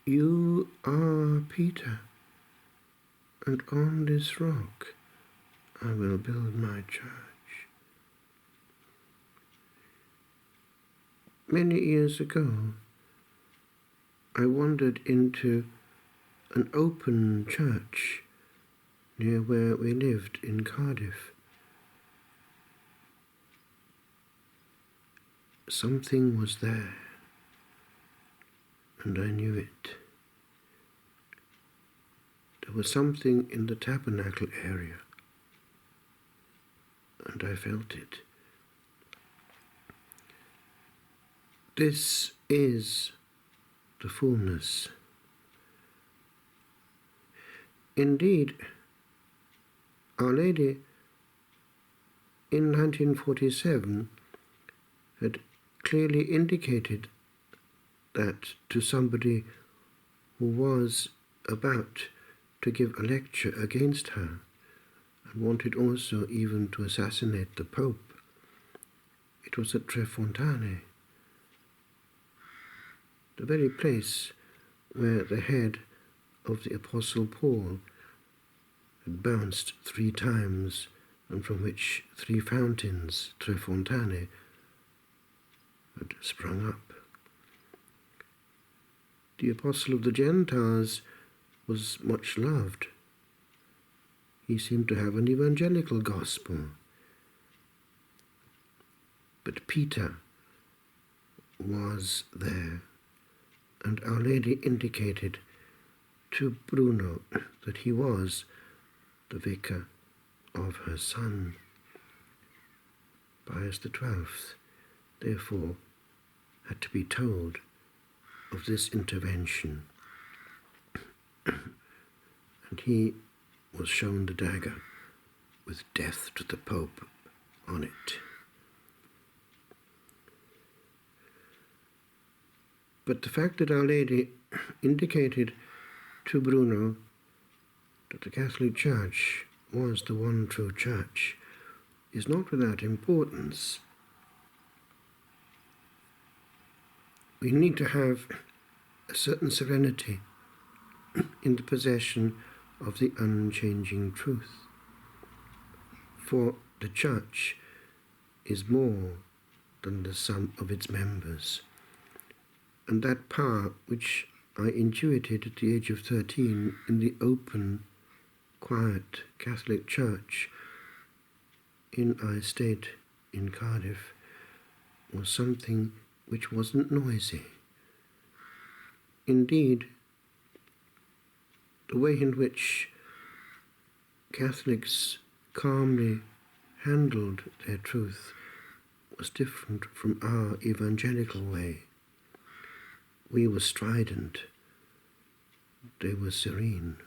"You are Peter, and on this rock I will build my church." Many years ago, I wandered into an open church near where we lived in Cardiff. Something was there, and I knew it. There was something in the tabernacle area, and I felt it. This is the fullness. Indeed, Our Lady in 1947 had clearly indicated that to somebody who was about to give a lecture against her and wanted also even to assassinate the Pope. It was at Trefontane, the very place where the head of the Apostle Paul had bounced 3 times and from which 3 fountains, Trefontane, had sprung up. The Apostle of the Gentiles was much loved. He seemed to have an evangelical gospel. But Peter was there, and Our Lady indicated to Bruno that he was the vicar of her son. Pius XII, therefore, had to be told of this intervention, and he was shown the dagger with "Death to the Pope" on it. But the fact that Our Lady indicated to Bruno that the Catholic Church was the one true church is not without importance. We need to have a certain serenity in the possession of the unchanging truth. For the Church is more than the sum of its members. And that power which I intuited at the age of 13 in the open, quiet Catholic Church in our estate in Cardiff was something which wasn't noisy. Indeed, the way in which Catholics calmly handled their truth was different from our evangelical way. We were strident, they were serene.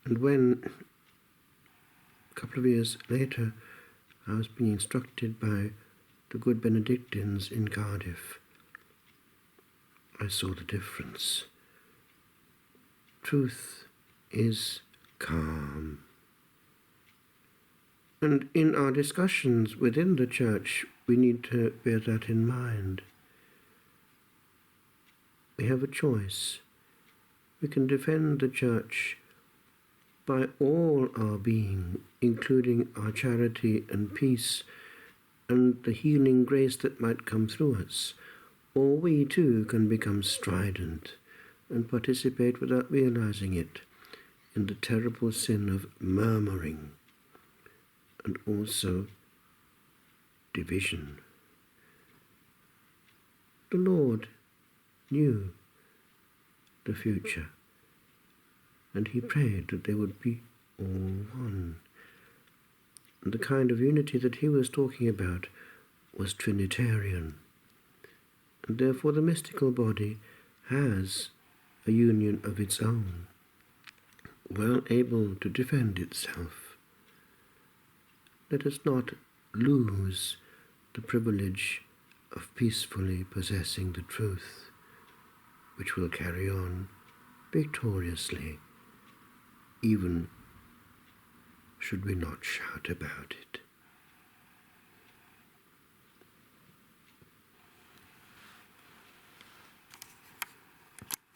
And when, a couple of years later, I was being instructed by the good Benedictines in Cardiff, I saw the difference. Truth is calm. And in our discussions within the Church, we need to bear that in mind. We have a choice. We can defend the Church by all our being, including our charity and peace and the healing grace that might come through us, or we too can become strident and participate without realizing it in the terrible sin of murmuring and also division. The Lord knew the future, and he prayed that they would be all one. And the kind of unity that he was talking about was Trinitarian, and therefore the mystical body has a union of its own, well able to defend itself. Let us not lose the privilege of peacefully possessing the truth, which will carry on victoriously, even should we not shout about it.